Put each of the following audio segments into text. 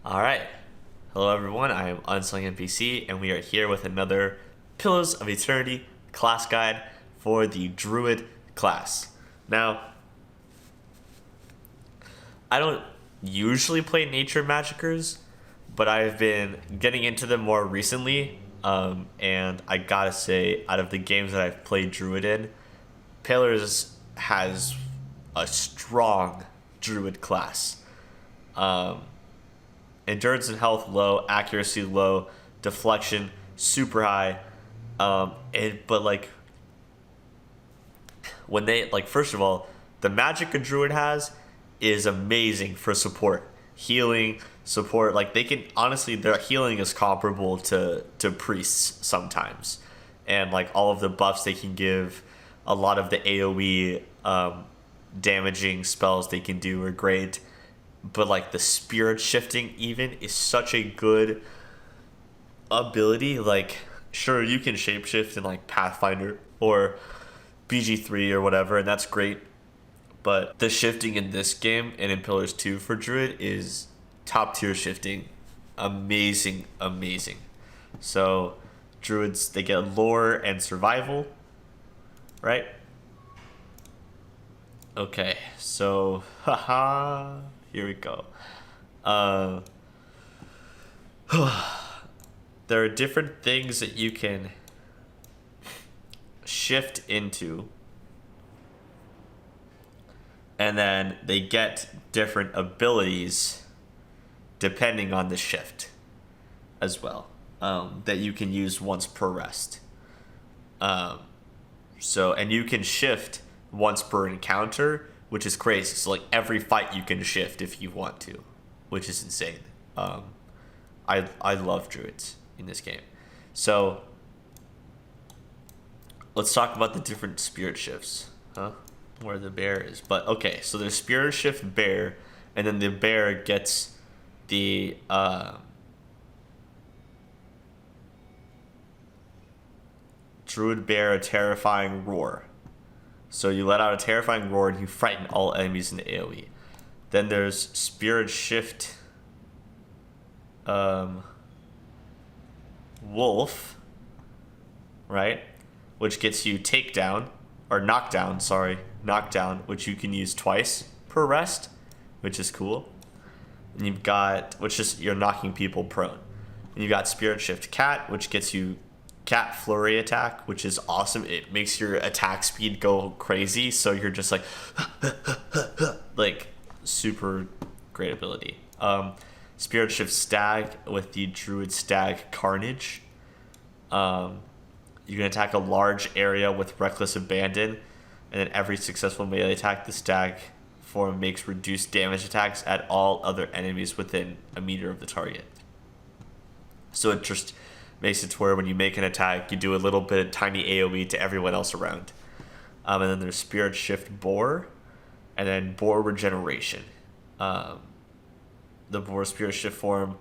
Alright, hello everyone, I am UnsungNPC, and we are here with another Pillars of Eternity class guide for the Druid class. Now, I don't usually play nature magicers, but I've been getting into them more recently, and I gotta say, out of the games that I've played Druid in, Pillars has a strong Druid class. Endurance and health low, accuracy low, deflection super high. But like when they first of all, the magic a druid has is amazing for support, healing, support. Like they can honestly, their healing is comparable to priests sometimes, and like all of the buffs they can give, a lot of the AOE damaging spells they can do are great. But like the spirit shifting even is such a good ability. Like sure, you can shapeshift in like Pathfinder or BG3 or whatever, and that's great, but the shifting in this game and in Pillars 2 for Druid is top tier shifting. Amazing. So Druids, they get lore and survival, right? Okay, so haha, here we go. There are different things that you can shift into, and then they get different abilities depending on the shift as well, that you can use once per rest. And you can shift once per encounter, which is crazy. So like every fight you can shift if you want to, which is insane. I love druids in this game. So let's talk about the different spirit shifts. Where the bear is. But okay, so there's spirit shift bear, and then the bear gets the druid bear a terrifying roar. So you let out a terrifying roar and you frighten all enemies in the AoE. Then there's spirit shift wolf, right? Which gets you takedown, or knockdown, knockdown, which you can use twice per rest, which is cool. And you've got, which is you're knocking people prone. And you've got spirit shift cat, which gets you cat flurry attack, which is awesome. It makes your attack speed go crazy, so you're just like like super great ability. Spirit shift stag with the druid stag carnage. You can attack a large area with reckless abandon, and then every successful melee attack the stag form makes reduced damage attacks at all other enemies within a meter of the target. So it just makes it to where when you make an attack, you do a little bit of tiny AoE to everyone else around. And then there's spirit shift boar, and then boar regeneration. The boar spirit shift form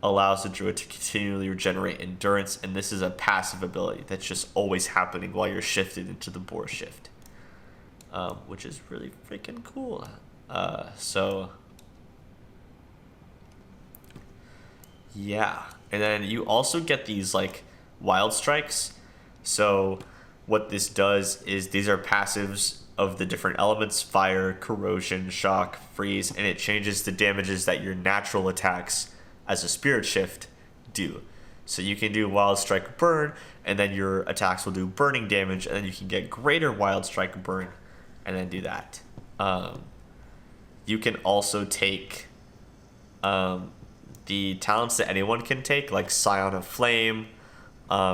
allows the druid to continually regenerate endurance, and this is a passive ability that's just always happening while you're shifted into the boar shift, which is really freaking cool. Yeah, and then you also get these like wild strikes. So what this does is these are passives of the different elements: fire, corrosion, shock, freeze, and it changes the damages that your natural attacks as a spirit shift do. So you can do wild strike burn, and then your attacks will do burning damage, and then you can get greater wild strike burn and then do that. You can also take the talents that anyone can take, like Scion of Flame,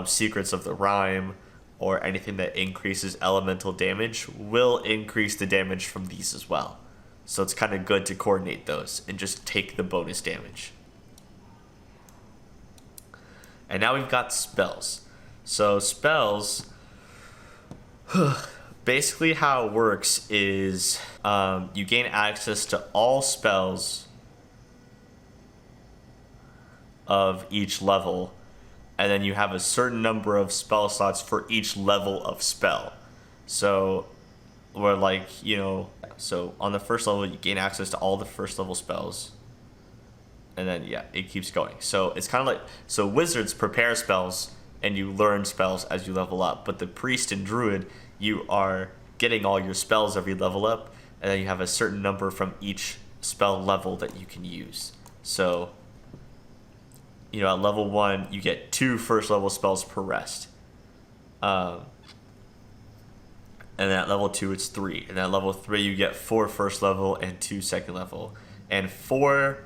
Secrets of the Rhyme, or anything that increases elemental damage will increase the damage from these as well. So it's kind of good to coordinate those and just take the bonus damage. And now we've got spells. So spells, basically how it works is you gain access to all spells of each level, and then you have a certain number of spell slots for each level of spell. So we're like, so on the first level you gain access to all the first level spells, and then yeah, it keeps going. So it's kind of like, so wizards prepare spells and you learn spells as you level up, but the priest and druid, you are getting all your spells every level up, and then you have a certain number from each spell level that you can use. So you know, at level 1 you get 2 first level spells per rest, and then at level 2 it's 3, and at level 3 you get 4 first level and 2 second level, and 4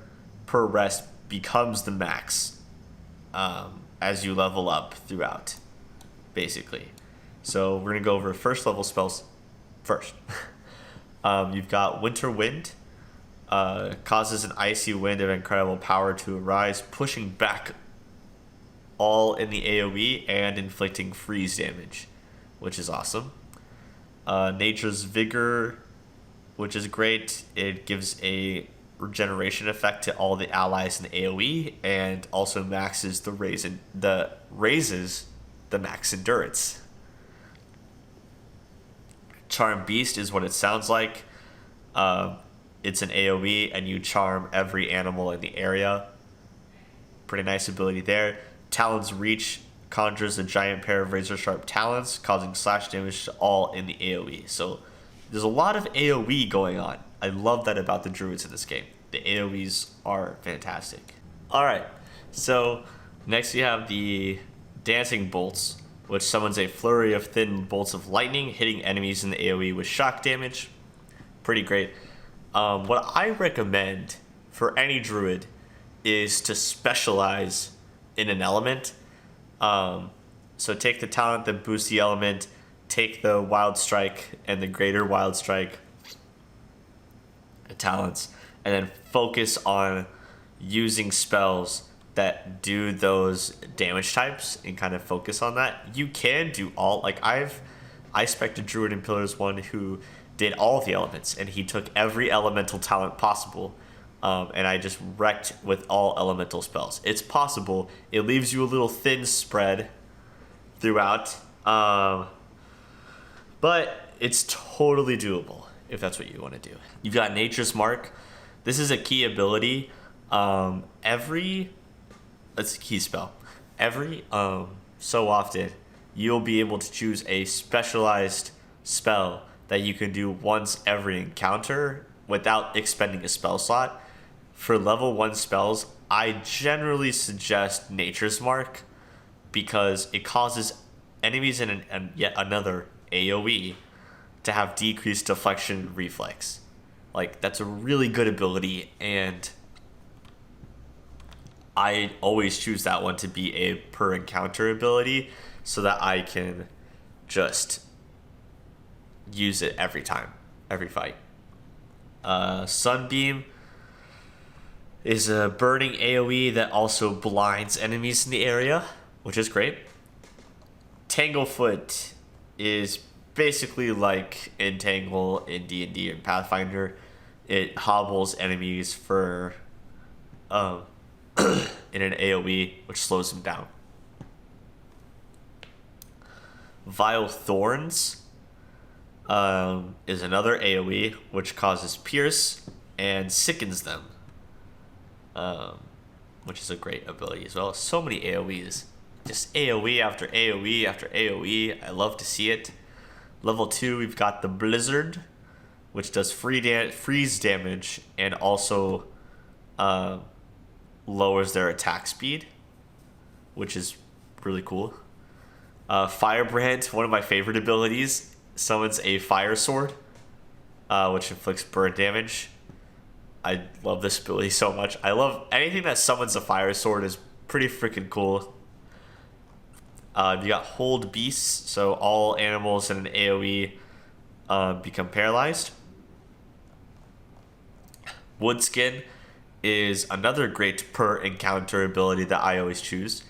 per rest becomes the max as you level up throughout, basically. So we're gonna go over first level spells first. You've got Winter Wind. Causes an icy wind of incredible power to arise, pushing back all in the AoE and inflicting freeze damage, which is awesome. Nature's Vigor, which is great. It gives a regeneration effect to all the allies in the AoE, and also maxes raises the max endurance. Charm Beast is what it sounds like. It's an AoE, and you charm every animal in the area. Pretty nice ability there. Talon's Reach conjures a giant pair of razor-sharp talons, causing slash damage to all in the AoE. So there's a lot of AoE going on. I love that about the druids in this game. The AoEs are fantastic. Alright, so next you have the Dancing Bolts, which summons a flurry of thin bolts of lightning, hitting enemies in the AoE with shock damage. Pretty great. What I recommend for any druid is to specialize in an element. So take the talent that boosts the element, take the Wild Strike and the Greater Wild Strike talents, and then focus on using spells that do those damage types and kind of focus on that. You can do all, like I spec'd a druid in Pillars 1 who did all of the elements, and he took every elemental talent possible, and I just wrecked with all elemental spells. It's possible. It leaves you a little thin spread throughout, but it's totally doable if that's what you want to do. You've got Nature's Mark. This is a key ability. It's a key spell. Every so often you'll be able to choose a specialized spell that you can do once every encounter without expending a spell slot. For level 1 spells, I generally suggest Nature's Mark because it causes enemies in yet another AoE to have decreased deflection reflex. Like, that's a really good ability, and I always choose that one to be a per encounter ability so that I can just use it every time, every fight. Sunbeam is a burning AoE that also blinds enemies in the area, which is great. Tanglefoot is basically like Entangle in D&D and Pathfinder. It hobbles enemies for in an AoE, which slows them down. Vile Thorns is another AoE, which causes Pierce and sickens them, which is a great ability as well. So many AoEs. Just AoE after AoE after AoE. I love to see it. Level 2, we've got the Blizzard, which does freeze damage and also lowers their attack speed, which is really cool. Firebrand, one of my favorite abilities, summons a fire sword, which inflicts burn damage. I love this ability so much. I love anything that summons a fire sword is pretty freaking cool. You got Hold Beasts, so all animals in an AoE become paralyzed. Woodskin is another great per encounter ability that I always choose.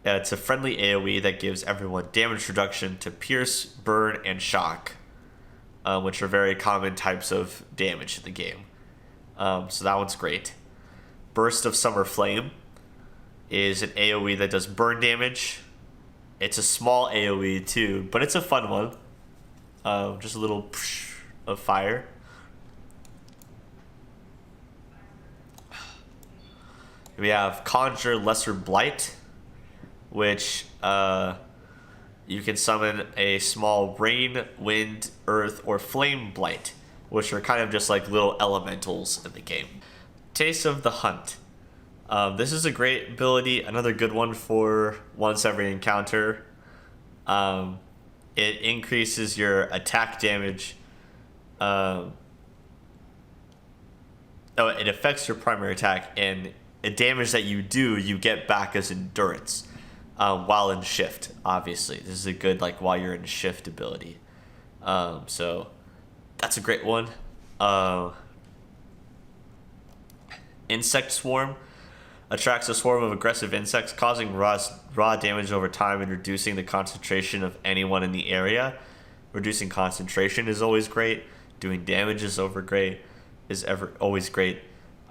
It's a friendly AoE that gives everyone damage reduction to Pierce, Burn, and Shock, which are very common types of damage in the game. So that one's great. Burst of Summer Flame is an AoE that does burn damage. It's a small AoE too, but it's a fun one. Just a little psh of fire. We have Conjure Lesser Blight, which you can summon a small rain, wind, earth, or flame blight, which are kind of just like little elementals in the game. Taste of the Hunt. This is a great ability, another good one for once every encounter. It increases your attack damage. It affects your primary attack, and the damage that you do, you get back as endurance while in shift. Obviously, this is a good like while you're in shift ability. So that's a great one. Insect Swarm attracts a swarm of aggressive insects, causing raw damage over time and reducing the concentration of anyone in the area. Reducing concentration is always great. Doing damage is always great.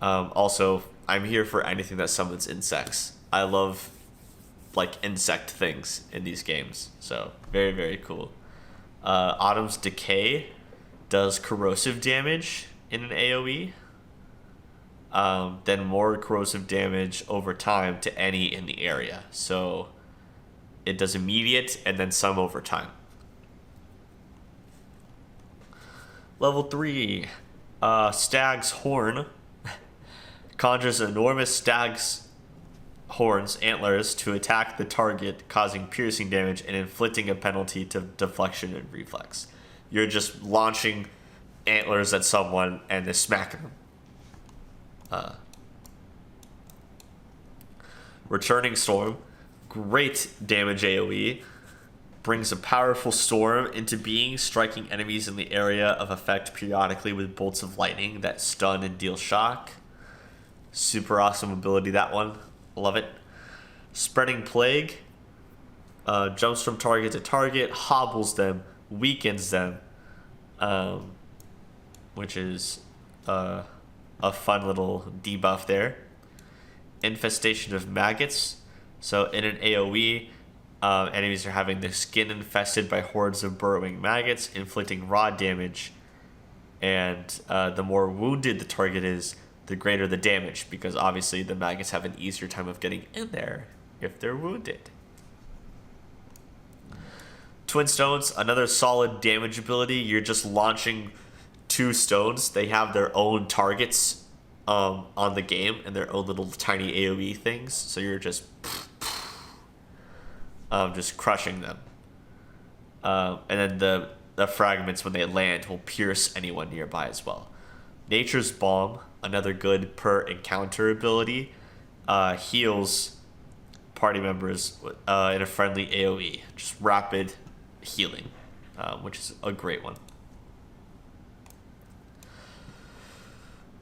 Also, I'm here for anything that summons insects. I love like insect things in these games, so very, very cool. Autumn's Decay does corrosive damage in an AoE. Then more corrosive damage over time to any in the area. So it does immediate and then some over time. Level 3, Stag's Horn conjures enormous stag's horns, antlers, to attack the target, causing piercing damage and inflicting a penalty to deflection and reflex. You're just launching antlers at someone and then smacking them. Returning Storm, great damage AoE, brings a powerful storm into being, striking enemies in the area of effect periodically with bolts of lightning that stun and deal shock. Super awesome ability, that one. Love it. Spreading Plague, jumps from target to target, hobbles them, weakens them, which is a fun little debuff there. Infestation of Maggots. So in an AoE, enemies are having their skin infested by hordes of burrowing maggots, inflicting raw damage. And the more wounded the target is, the greater the damage, because obviously the maggots have an easier time of getting in there if they're wounded. Twin Stones, another solid damage ability. You're just launching 2 stones. They have their own targets on the game and their own little tiny AoE things, so you're just crushing them. And then the fragments, when they land, will pierce anyone nearby as well. Nature's Balm, another good per encounter ability, heals party members in a friendly AoE, just rapid healing, which is a great one.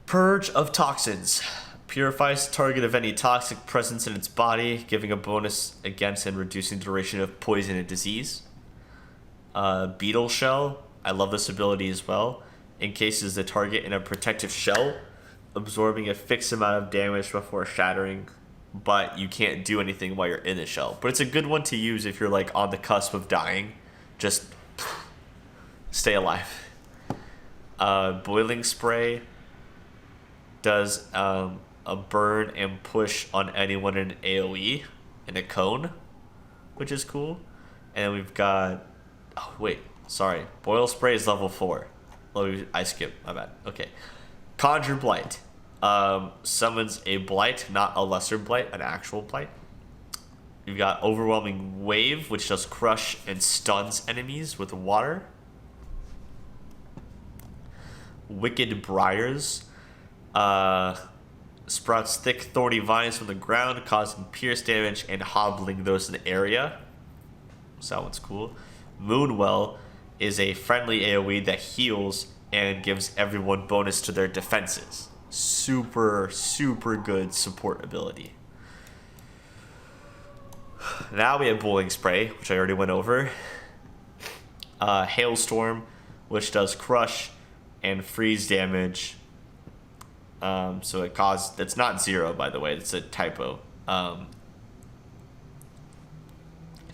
Purge of Toxins. Purifies the target of any toxic presence in its body, giving a bonus against and reducing the duration of poison and disease. Beetle Shell. I love this ability as well. Encases the target in a protective shell, absorbing a fixed amount of damage before shattering, but you can't do anything while you're in the shell. But it's a good one to use if you're like on the cusp of dying. Just stay alive. Boiling Spray does a burn and push on anyone in AoE in a cone, which is cool. And we've got, Boil Spray is level 4. I skipped, my bad. Okay. Conjure Blight. Summons a blight, not a lesser blight, an actual blight. You've got Overwhelming Wave, which does crush and stuns enemies with water. Wicked Briars. Sprouts thick, thorny vines from the ground, causing pierce damage and hobbling those in the area. So that one's cool. Moonwell is a friendly AoE that heals and gives everyone bonus to their defenses. Super, super good support ability. Now we have Boiling Spray, which I already went over. Hailstorm, which does crush and freeze damage. So it caused, it's not 0, by the way, it's a typo.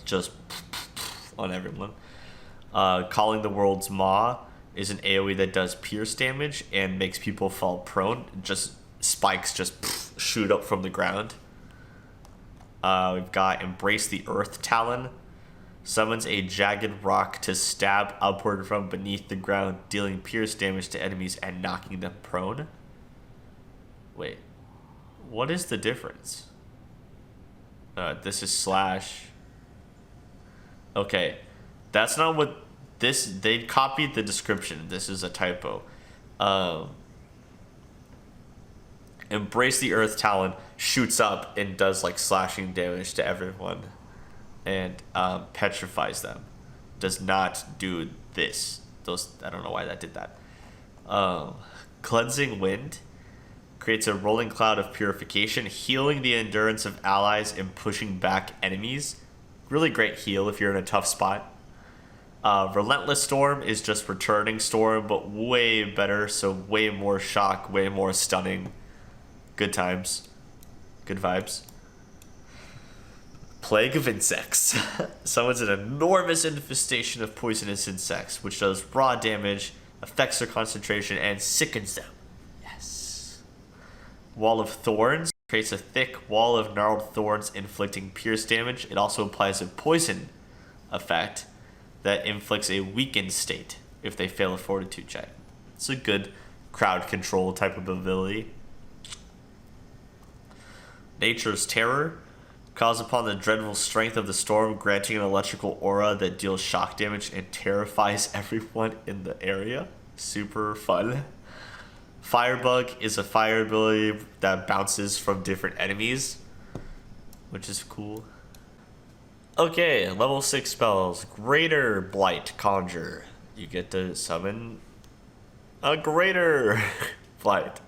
Just on everyone. Calling the World's Maw is an AoE that does pierce damage and makes people fall prone. Just spikes just shoot up from the ground. We've got Embrace the Earth Talon. Summons a jagged rock to stab upward from beneath the ground, dealing pierce damage to enemies and knocking them prone. Wait, what is the difference? This is slash. Okay, that's not what this. They copied the description. This is a typo. Embrace the Earth Talon shoots up and does like slashing damage to everyone, and petrifies them. Does not do this. Those, I don't know why that did that. Cleansing Wind creates a rolling cloud of purification, healing the endurance of allies and pushing back enemies. Really great heal if you're in a tough spot. Relentless Storm is just returning storm, but way better, so way more shock, way more stunning. Good times. Good vibes. Plague of Insects. Summons an enormous infestation of poisonous insects, which does raw damage, affects their concentration, and sickens them. Yes. Wall of Thorns creates a thick wall of gnarled thorns inflicting pierce damage. It also applies a poison effect that inflicts a weakened state if they fail a fortitude check. It's a good crowd control type of ability. Nature's Terror calls upon the dreadful strength of the storm, granting an electrical aura that deals shock damage and terrifies everyone in the area. Super fun. Firebug is a fire ability that bounces from different enemies, which is cool. Okay, level 6 spells. Greater Blight Conjure. You get to summon a Greater Blight.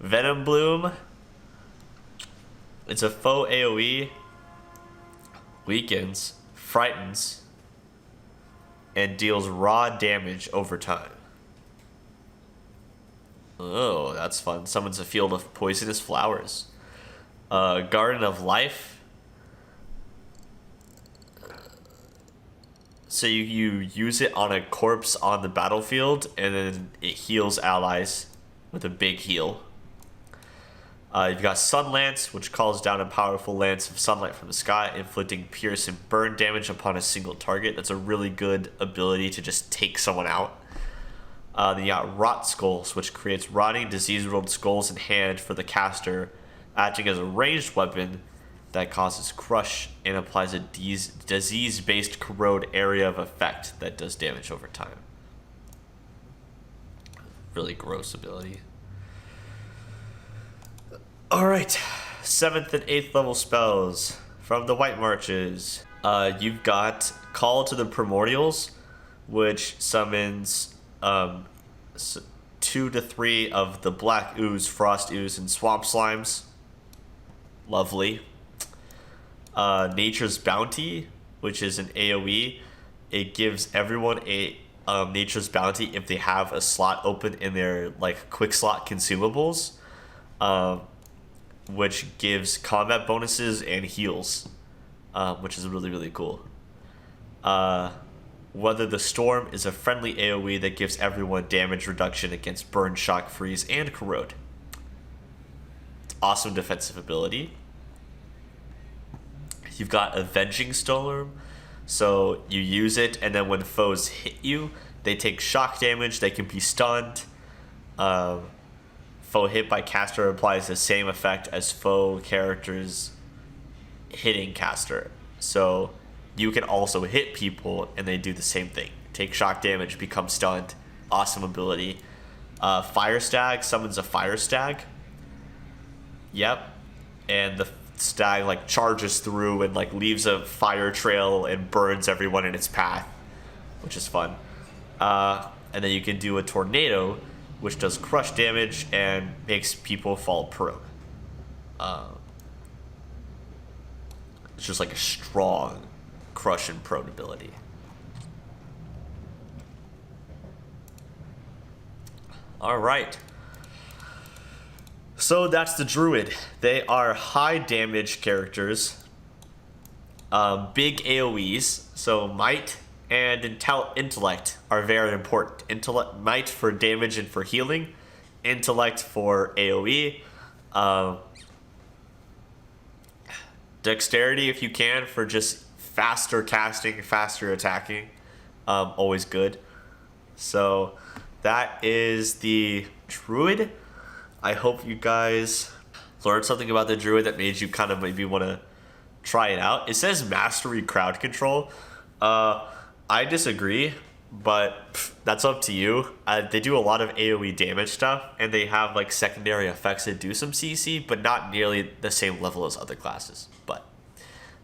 Venom Bloom. It's a faux AoE. Weakens, frightens, and deals raw damage over time. Oh, that's fun. Summons a field of poisonous flowers. Garden of Life. So you use it on a corpse on the battlefield, and then it heals allies with a big heal. You've got Sun Lance, which calls down a powerful lance of sunlight from the sky, inflicting pierce and burn damage upon a single target. That's a really good ability to just take someone out. Then you got Rot Skulls, which creates rotting, disease-riddled skulls in hand for the caster, acting as a ranged weapon that causes crush and applies a disease-based corrode area of effect that does damage over time. Really gross ability. Alright, 7th and 8th level spells from the White Marches. You've got Call to the Primordials, which summons 2 to 3 of the Black Ooze, Frost Ooze, and Swamp Slimes. Lovely. Nature's Bounty, which is an AoE. It gives everyone a Nature's Bounty if they have a slot open in their like quick slot consumables. Which gives combat bonuses and heals, which is really, really cool. Weather the Storm is a friendly AoE that gives everyone damage reduction against burn, shock, freeze, and corrode. It's awesome defensive ability. You've got Avenging Storm, so you use it, and then when foes hit you, they take shock damage, they can be stunned. Foe hit by caster applies the same effect as foe characters hitting caster. So you can also hit people and they do the same thing. Take shock damage, become stunned. Awesome ability. Fire Stag summons a Fire Stag. Yep. And the stag like charges through and like leaves a fire trail and burns everyone in its path, which is fun. And then you can do a Tornado, which does crush damage and makes people fall prone. It's just like a strong crush and prone ability. All right. So that's the Druid. They are high damage characters. Big AoEs. So might and intellect are very important. Might for damage and for healing. intellect for AoE, dexterity if you can for just faster casting, faster attacking, always good. So that is the Druid. I hope you guys learned something about the Druid that made you kind of maybe want to try it out. It says mastery crowd control. I disagree, but that's up to you. They do a lot of AoE damage stuff, and they have like secondary effects that do some CC, but not nearly the same level as other classes. But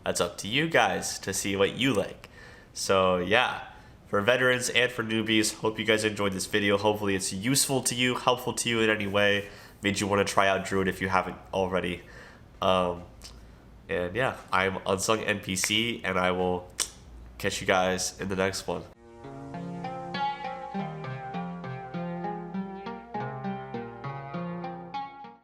that's up to you guys to see what you like. So yeah, for veterans and for newbies, hope you guys enjoyed this video. Hopefully it's useful to you, helpful to you in any way, made you want to try out Druid if you haven't already. And yeah, I'm UnsungNPC, and I will catch you guys in the next one.